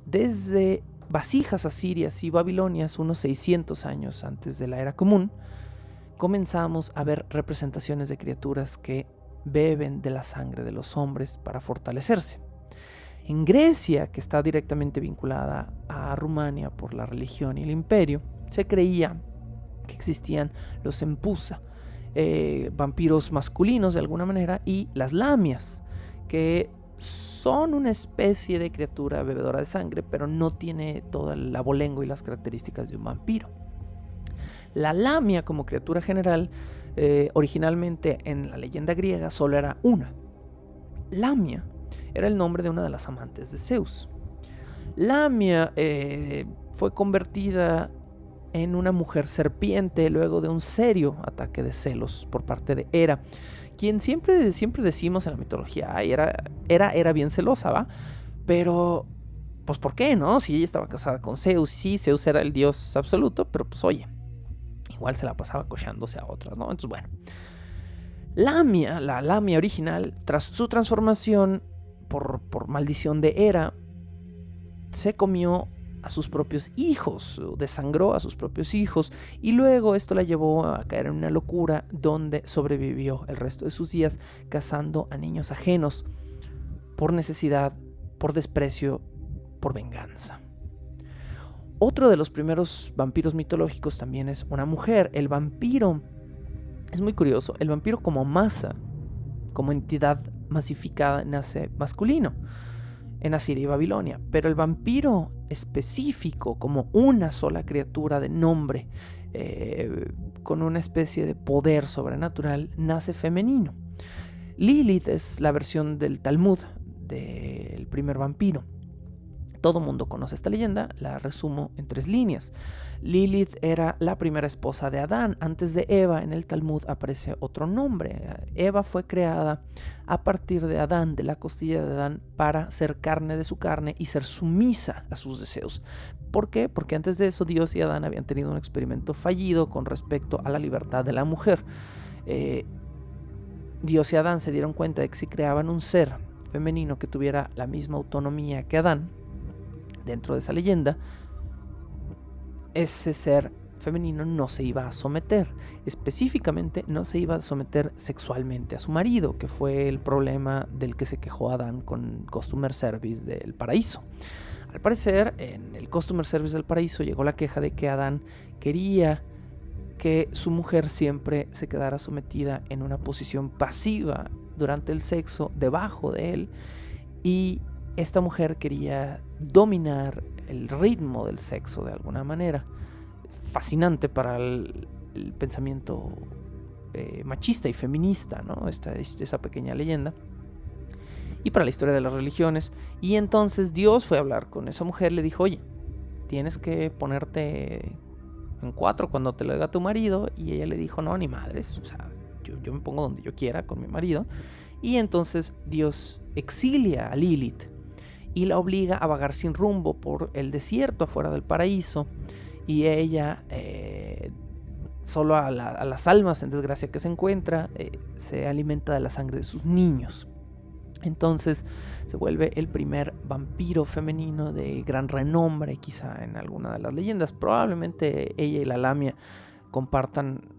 Desde vasijas asirias y babilonias, unos 600 años antes de la era común, comenzamos a ver representaciones de criaturas que beben de la sangre de los hombres para fortalecerse. En Grecia, que está directamente vinculada a Rumania por la religión y el imperio, se creía que existían los empusa, vampiros masculinos de alguna manera, y las lamias, que son una especie de criatura bebedora de sangre, pero no tiene todo el abolengo y las características de un vampiro. La lamia como criatura general, originalmente en la leyenda griega solo era una. Lamia era el nombre de una de las amantes de Zeus. Lamia fue convertida en una mujer serpiente luego de un serio ataque de celos por parte de Hera, quien siempre decimos en la mitología, era bien celosa, ¿va? Pero, pues, ¿por qué, no? Si ella estaba casada con Zeus, y sí, Zeus era el dios absoluto, pero pues, oye, igual se la pasaba cochándose a otras, ¿no? Entonces, bueno, la Lamia original, tras su transformación por maldición de Hera, se comió a sus propios hijos, desangró a sus propios hijos, y luego esto la llevó a caer en una locura donde sobrevivió el resto de sus días cazando a niños ajenos por necesidad, por desprecio, por venganza. Otro de los primeros vampiros mitológicos también es una mujer. El vampiro es muy curioso. El vampiro como masa, como entidad masificada, nace masculino en Asiria y Babilonia, pero el vampiro específico, como una sola criatura de nombre, con una especie de poder sobrenatural, nace femenino. Lilith es la versión del Talmud del primer vampiro. Todo mundo conoce esta leyenda, la resumo en 3 líneas. Lilith era la primera esposa de Adán. Antes de Eva, en el Talmud aparece otro nombre. Eva fue creada a partir de Adán, de la costilla de Adán, para ser carne de su carne y ser sumisa a sus deseos. ¿Por qué? Porque antes de eso Dios y Adán habían tenido un experimento fallido con respecto a la libertad de la mujer. Dios y Adán se dieron cuenta de que si creaban un ser femenino que tuviera la misma autonomía que Adán, dentro de esa leyenda, ese ser femenino no se iba a someter. Específicamente no se iba a someter sexualmente a su marido, que fue el problema del que se quejó Adán con Customer Service del paraíso. Al parecer, en el Customer Service del paraíso llegó la queja de que Adán quería que su mujer siempre se quedara sometida en una posición pasiva durante el sexo, debajo de él, y esta mujer quería dominar el ritmo del sexo de alguna manera. Fascinante para el pensamiento machista y feminista, ¿no? Esa pequeña leyenda. Y para la historia de las religiones. Y entonces Dios fue a hablar con esa mujer, le dijo: oye, tienes que ponerte en 4 cuando te lo diga tu marido. Y ella le dijo: no, ni madres, o sea, yo me pongo donde yo quiera con mi marido. Y entonces Dios exilia a Lilith y la obliga a vagar sin rumbo por el desierto afuera del paraíso, y ella, solo a las almas en desgracia que se encuentra, se alimenta de la sangre de sus niños. Entonces se vuelve el primer vampiro femenino de gran renombre, quizá en alguna de las leyendas. Probablemente ella y la Lamia compartan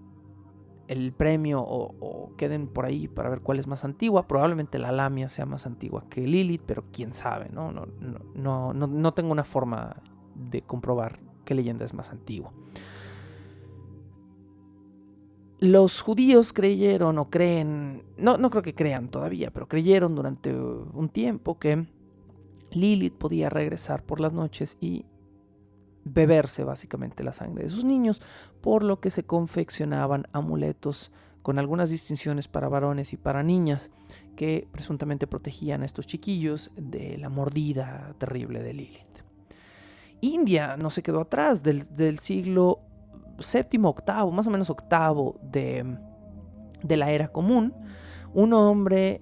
el premio o queden por ahí para ver cuál es más antigua. Probablemente la Lamia sea más antigua que Lilith, pero quién sabe, ¿no? No tengo una forma de comprobar qué leyenda es más antigua. Los judíos creyeron o creen, no creo que crean todavía, pero creyeron durante un tiempo que Lilith podía regresar por las noches y beberse básicamente la sangre de sus niños, por lo que se confeccionaban amuletos con algunas distinciones para varones y para niñas que presuntamente protegían a estos chiquillos de la mordida terrible de Lilith. India no se quedó atrás. Del siglo VII, VIII, más o menos octavo de la era común, un hombre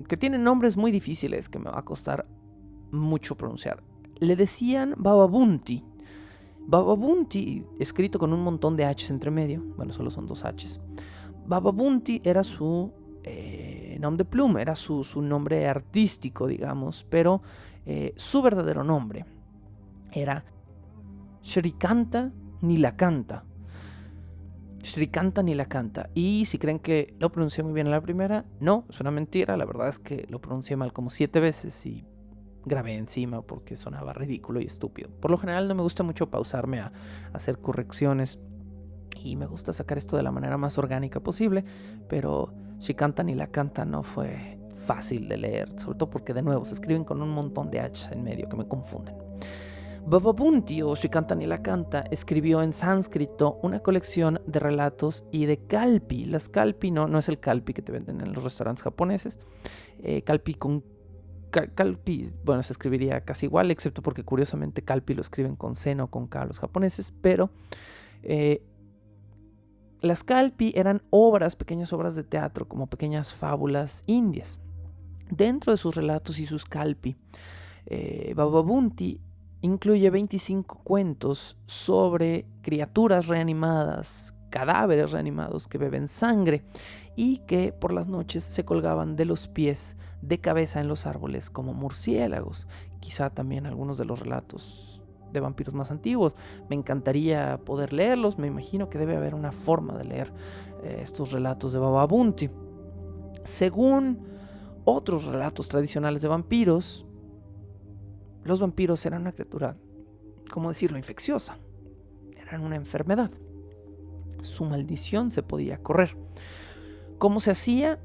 que tiene nombres muy difíciles que me va a costar mucho pronunciar. Le decían Baba Bunti. Baba Bunti, escrito con un montón de H's entre medio. Bueno, solo son 2 H's. Baba Bunti era su nom de plume, era su nombre artístico, digamos, pero su verdadero nombre era Shrikanta Nilakanta. Shrikanta Nilakanta. Y si creen que lo pronuncié muy bien en la primera, no, es una mentira. La verdad es que lo pronuncié mal como 7 veces y grabé encima porque sonaba ridículo y estúpido. Por lo general no me gusta mucho pausarme a hacer correcciones y me gusta sacar esto de la manera más orgánica posible, pero Shrikanta Nilakanta no fue fácil de leer, sobre todo porque de nuevo se escriben con un montón de H en medio que me confunden. Baba Bunti o Shrikanta Nilakanta escribió en sánscrito una colección de relatos y de kalpi. Las kalpi no es el kalpi que te venden en los restaurantes japoneses. Kalpi, bueno, se escribiría casi igual, excepto porque curiosamente kalpi lo escriben con C, no con K los japoneses, pero las kalpi eran pequeñas obras de teatro, como pequeñas fábulas indias. Dentro de sus relatos y sus kalpi, Baba Bunti incluye 25 cuentos sobre criaturas reanimadas, cadáveres reanimados que beben sangre y que por las noches se colgaban de los pies de cabeza en los árboles como murciélagos. Quizá también algunos de los relatos de vampiros más antiguos. Me encantaría poder leerlos. Me imagino que debe haber una forma de leer estos relatos de Baba Bunti. Según otros relatos tradicionales de vampiros, los vampiros eran una criatura ¿cómo decirlo?, infecciosa. Eran una enfermedad. Su maldición se podía correr. ¿Cómo se hacía?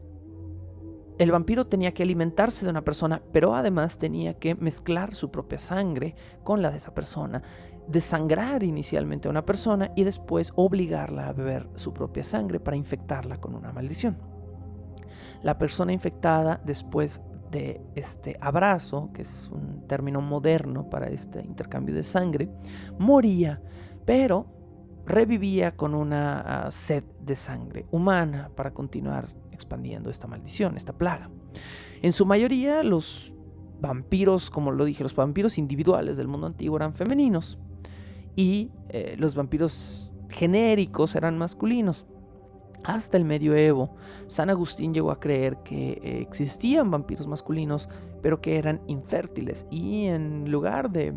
El vampiro tenía que alimentarse de una persona, pero además tenía que mezclar su propia sangre con la de esa persona, desangrar inicialmente a una persona y después obligarla a beber su propia sangre para infectarla con una maldición. La persona infectada, después de este abrazo, que es un término moderno para este intercambio de sangre, moría, pero revivía con una sed de sangre humana para continuar expandiendo esta maldición, esta plaga. En su mayoría, los vampiros, como lo dije, los vampiros individuales del mundo antiguo eran femeninos y los vampiros genéricos eran masculinos. Hasta el medioevo, San Agustín llegó a creer que existían vampiros masculinos, pero que eran infértiles, y en lugar de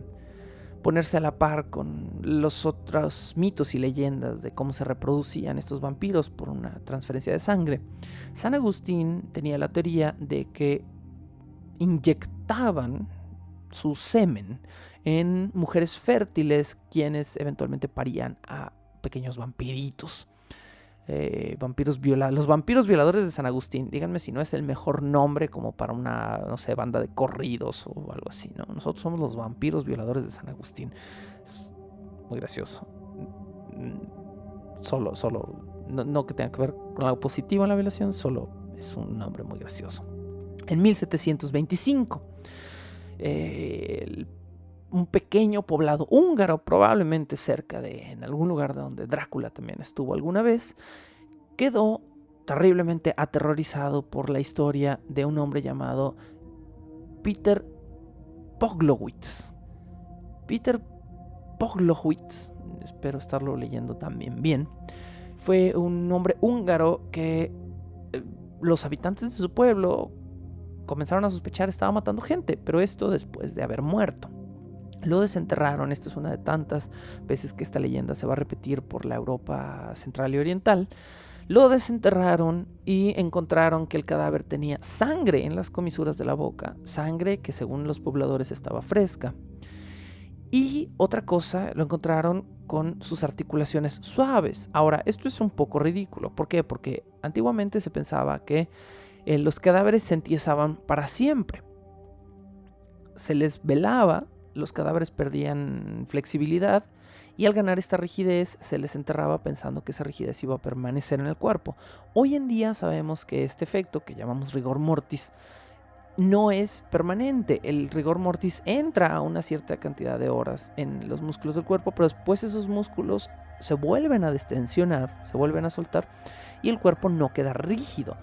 ponerse a la par con los otros mitos y leyendas de cómo se reproducían estos vampiros por una transferencia de sangre, San Agustín tenía la teoría de que inyectaban su semen en mujeres fértiles, quienes eventualmente parían a pequeños vampiritos. Los vampiros violadores de San Agustín. Díganme si no es el mejor nombre como para una, no sé, banda de corridos o algo así, ¿no? Nosotros somos los vampiros violadores de San Agustín. Es muy gracioso. No que tenga que ver con algo positivo en la violación, solo es un nombre muy gracioso. En 1725, un pequeño poblado húngaro, probablemente en algún lugar de donde Drácula también estuvo alguna vez, quedó terriblemente aterrorizado por la historia de un hombre llamado Peter Pawlowitz. Peter Pawlowitz, espero estarlo leyendo también bien, fue un hombre húngaro que los habitantes de su pueblo comenzaron a sospechar estaba matando gente, pero esto después de haber muerto. Lo desenterraron. Esta es una de tantas veces que esta leyenda se va a repetir por la Europa central y oriental. Lo desenterraron y encontraron que el cadáver tenía sangre en las comisuras de la boca, sangre que según los pobladores estaba fresca. Y otra cosa, lo encontraron con sus articulaciones suaves. Ahora, esto es un poco ridículo. ¿Por qué? Porque antiguamente se pensaba que los cadáveres se entiesaban para siempre. Se les velaba, los cadáveres perdían flexibilidad y al ganar esta rigidez se les enterraba pensando que esa rigidez iba a permanecer en el cuerpo. Hoy en día sabemos que este efecto, que llamamos rigor mortis, no es permanente. El rigor mortis entra a una cierta cantidad de horas en los músculos del cuerpo, pero después esos músculos se vuelven a destensionar, se vuelven a soltar y el cuerpo no queda rígido.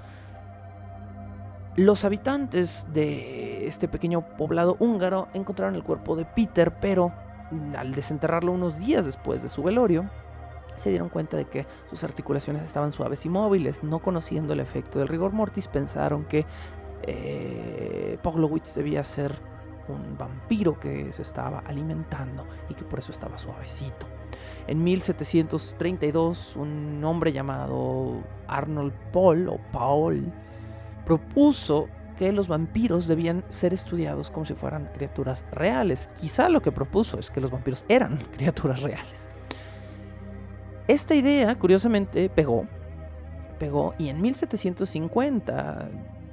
Los habitantes de este pequeño poblado húngaro encontraron el cuerpo de Peter, pero al desenterrarlo unos días después de su velorio, se dieron cuenta de que sus articulaciones estaban suaves y móviles. No conociendo el efecto del rigor mortis, pensaron que Pawlowitz debía ser un vampiro que se estaba alimentando y que por eso estaba suavecito. En 1732, un hombre llamado Arnold Paul propuso que los vampiros debían ser estudiados como si fueran criaturas reales. Quizá lo que propuso es que los vampiros eran criaturas reales. Esta idea, curiosamente, pegó y en 1750,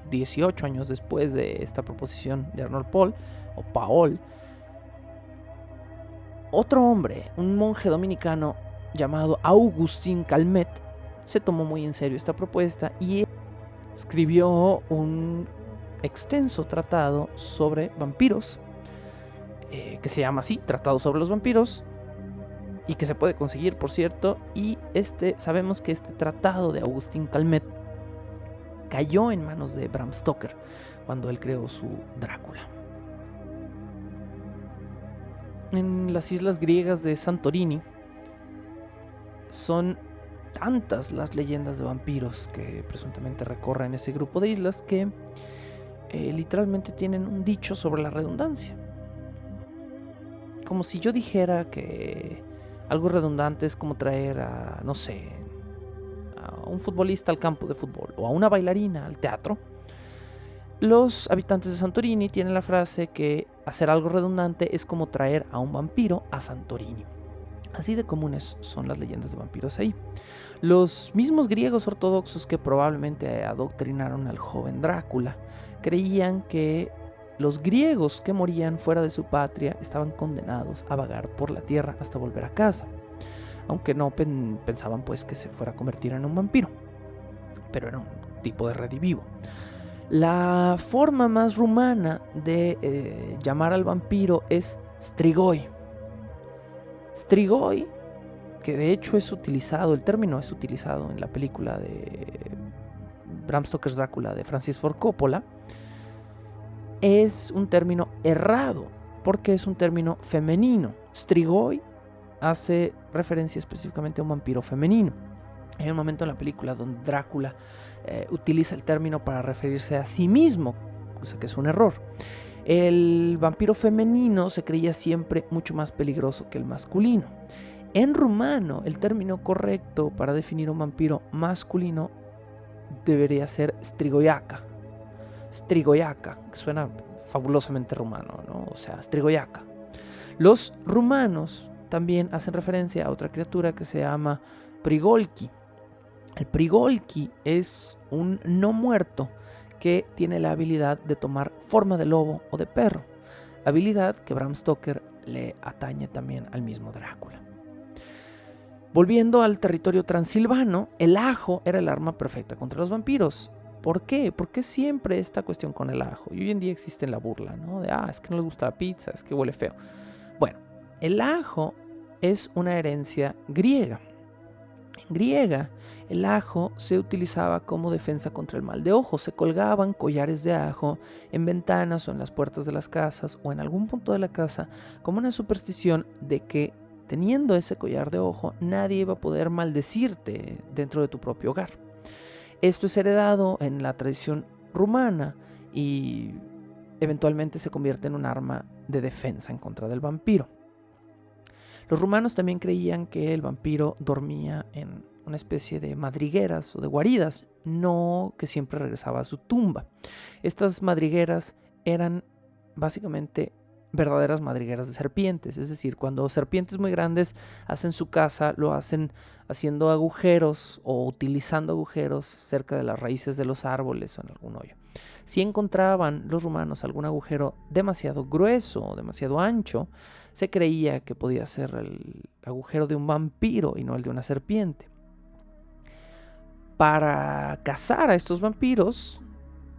18 años después de esta proposición de Arnold Paul, otro hombre, un monje dominicano llamado Augustin Calmet, se tomó muy en serio esta propuesta y escribió un extenso tratado sobre vampiros, que se llama así, Tratado sobre los vampiros, y que se puede conseguir, por cierto. Y sabemos que este tratado de Augustin Calmet cayó en manos de Bram Stoker cuando él creó su Drácula. En las islas griegas de Santorini son tantas las leyendas de vampiros que presuntamente recorren ese grupo de islas que literalmente tienen un dicho sobre la redundancia. Como si yo dijera que algo redundante es como traer a, no sé, a un futbolista al campo de fútbol o a una bailarina al teatro. Los habitantes de Santorini tienen la frase que hacer algo redundante, es como traer a un vampiro a Santorini. Así de comunes son las leyendas de vampiros ahí. Los mismos griegos ortodoxos que probablemente adoctrinaron al joven Drácula creían que los griegos que morían fuera de su patria estaban condenados a vagar por la tierra hasta volver a casa, aunque no pensaban pues que se fuera a convertir en un vampiro, pero era un tipo de redivivo. La forma más rumana de llamar al vampiro es strigoi. Strigoi, que de hecho el término es utilizado en la película de Bram Stoker's Drácula de Francis Ford Coppola, es un término errado porque es un término femenino. Strigoi hace referencia específicamente a un vampiro femenino. Hay un momento en la película donde Drácula utiliza el término para referirse a sí mismo, cosa que es un error. El vampiro femenino se creía siempre mucho más peligroso que el masculino. En rumano, el término correcto para definir un vampiro masculino debería ser strigoiaca. Strigoiaca, que suena fabulosamente rumano, ¿no? O sea, strigoiaca. Los rumanos también hacen referencia a otra criatura que se llama prigolki. El prigolki es un no muerto que tiene la habilidad de tomar forma de lobo o de perro, habilidad que Bram Stoker le atañe también al mismo Drácula. Volviendo al territorio transilvano, el ajo era el arma perfecta contra los vampiros. ¿Por qué? ¿Por qué siempre esta cuestión con el ajo? Y hoy en día existe la burla, ¿no? De, es que no les gusta la pizza, es que huele feo. Bueno, el ajo es una herencia griega. En griega, el ajo se utilizaba como defensa contra el mal de ojo. Se colgaban collares de ajo en ventanas o en las puertas de las casas o en algún punto de la casa como una superstición de que teniendo ese collar de ojo nadie iba a poder maldecirte dentro de tu propio hogar. Esto es heredado en la tradición rumana y eventualmente se convierte en un arma de defensa en contra del vampiro. Los rumanos también creían que el vampiro dormía en una especie de madrigueras o de guaridas, no que siempre regresaba a su tumba. Estas madrigueras eran básicamente verdaderas madrigueras de serpientes, es decir, cuando serpientes muy grandes hacen su casa, lo hacen haciendo agujeros o utilizando agujeros cerca de las raíces de los árboles o en algún hoyo. Si encontraban los rumanos algún agujero demasiado grueso o demasiado ancho, se creía que podía ser el agujero de un vampiro y no el de una serpiente. Para cazar a estos vampiros,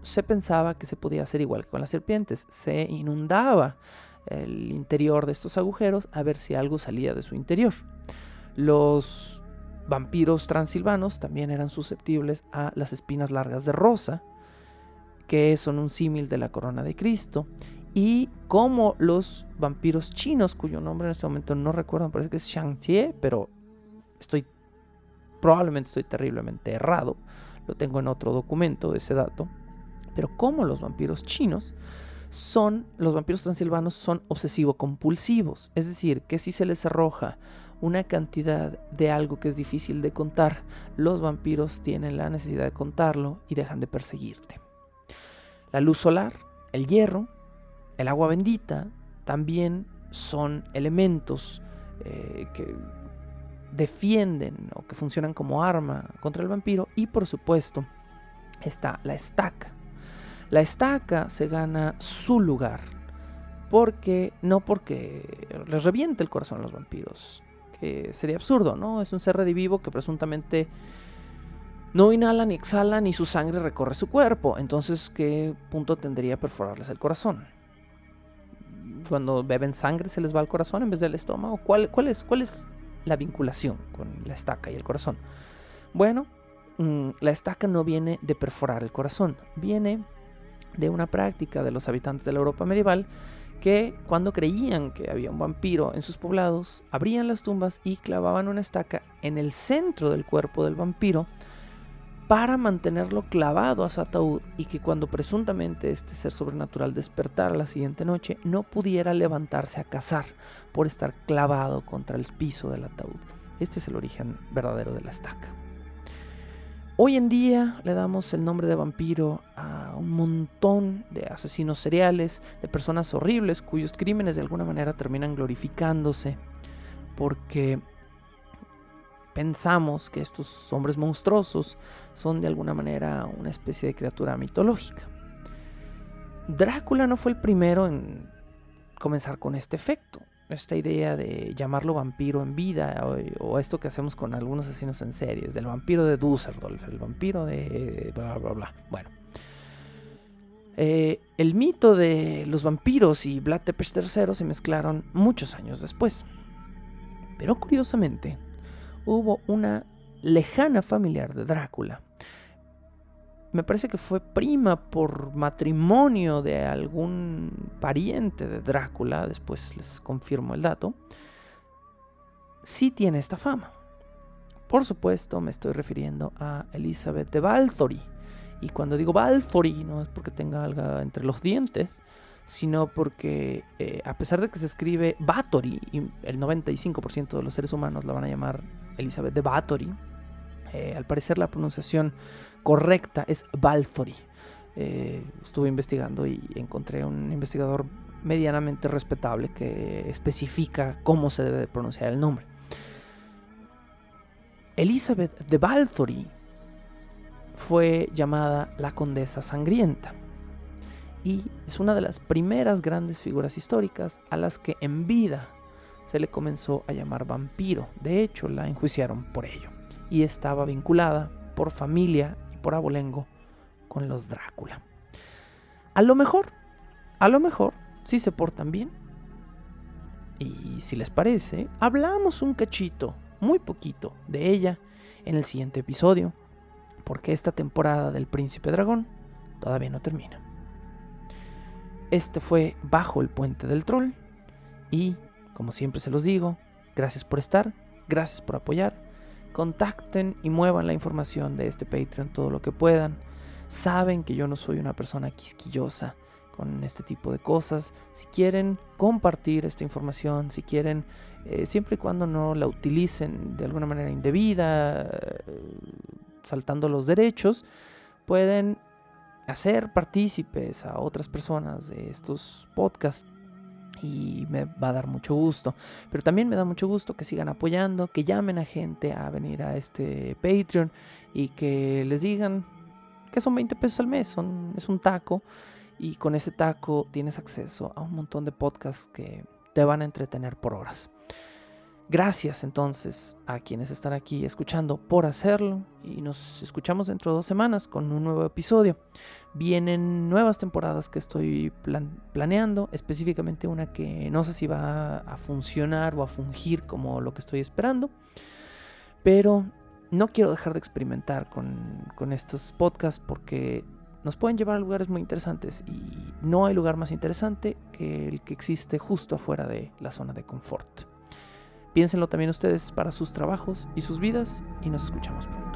se pensaba que se podía hacer igual que con las serpientes. Se inundaba el interior de estos agujeros a ver si algo salía de su interior. Los vampiros transilvanos también eran susceptibles a las espinas largas de rosa, que son un símil de la corona de Cristo, y como los vampiros chinos, cuyo nombre en este momento no recuerdo, me parece que es Shang-Chi, pero probablemente estoy terriblemente errado, lo tengo en otro documento ese dato, pero como los vampiros chinos, los vampiros transilvanos son obsesivo-compulsivos, es decir, que si se les arroja una cantidad de algo que es difícil de contar, los vampiros tienen la necesidad de contarlo y dejan de perseguirte. La luz solar, el hierro, el agua bendita también son elementos que defienden o que funcionan como arma contra el vampiro. Y por supuesto está la estaca. La estaca se gana su lugar no porque les reviente el corazón a los vampiros, que sería absurdo, ¿no? Es un ser redivivo que presuntamente no inhala ni exhala ni su sangre recorre su cuerpo. Entonces, ¿qué punto tendría perforarles el corazón? Cuando beben sangre se les va al corazón en vez del estómago. ¿Cuál es la vinculación con la estaca y el corazón? Bueno, la estaca no viene de perforar el corazón, viene de una práctica de los habitantes de la Europa medieval que cuando creían que había un vampiro en sus poblados, abrían las tumbas y clavaban una estaca en el centro del cuerpo del vampiro para mantenerlo clavado a su ataúd y que cuando presuntamente este ser sobrenatural despertara la siguiente noche no pudiera levantarse a cazar por estar clavado contra el piso del ataúd. Este es el origen verdadero de la estaca. Hoy en día le damos el nombre de vampiro a un montón de asesinos seriales, de personas horribles cuyos crímenes de alguna manera terminan glorificándose porque pensamos que estos hombres monstruosos son de alguna manera una especie de criatura mitológica. Drácula no fue el primero en comenzar con este efecto, esta idea de llamarlo vampiro en vida, o esto que hacemos con algunos asesinos en series, del vampiro de Düsseldorf, el vampiro de bla bla bla. Bueno, el mito de los vampiros y Vlad Tepes III se mezclaron muchos años después, pero curiosamente hubo una lejana familiar de Drácula. Me parece que fue prima por matrimonio de algún pariente de Drácula, después les confirmo el dato. Sí tiene esta fama. Por supuesto, me estoy refiriendo a Elizabeth de Bathory. Y cuando digo Bathory, no es porque tenga algo entre los dientes, sino porque a pesar de que se escribe Bathory, y el 95% de los seres humanos la van a llamar Elizabeth de Bathory, al parecer la pronunciación correcta es Bathory. Estuve investigando y encontré un investigador medianamente respetable que especifica cómo se debe de pronunciar el nombre. Elizabeth de Bathory fue llamada la Condesa Sangrienta y es una de las primeras grandes figuras históricas a las que en vida se le comenzó a llamar vampiro. De hecho, la enjuiciaron por ello y estaba vinculada por familia y por abolengo con los Drácula. A lo mejor, si se portan bien y si les parece, hablamos un cachito, muy poquito, de ella en el siguiente episodio, porque esta temporada del Príncipe Dragón todavía no termina. Este fue Bajo el Puente del Troll y, como siempre se los digo, gracias por estar, gracias por apoyar. Contacten y muevan la información de este Patreon todo lo que puedan. Saben que yo no soy una persona quisquillosa con este tipo de cosas. Si quieren compartir esta información, si quieren, siempre y cuando no la utilicen de alguna manera indebida, saltando los derechos, pueden hacer partícipes a otras personas de estos podcasts. Y me va a dar mucho gusto. Pero también me da mucho gusto que sigan apoyando, que llamen a gente a venir a este Patreon y que les digan que son 20 pesos al mes, es un taco. Y con ese taco tienes acceso a un montón de podcasts que te van a entretener por horas. Gracias entonces a quienes están aquí escuchando por hacerlo y nos escuchamos dentro de 2 semanas con un nuevo episodio. Vienen nuevas temporadas que estoy planeando, específicamente una que no sé si va a funcionar o a fungir como lo que estoy esperando, pero no quiero dejar de experimentar con estos podcasts porque nos pueden llevar a lugares muy interesantes y no hay lugar más interesante que el que existe justo afuera de la zona de confort. Piénsenlo también ustedes para sus trabajos y sus vidas y nos escuchamos pronto.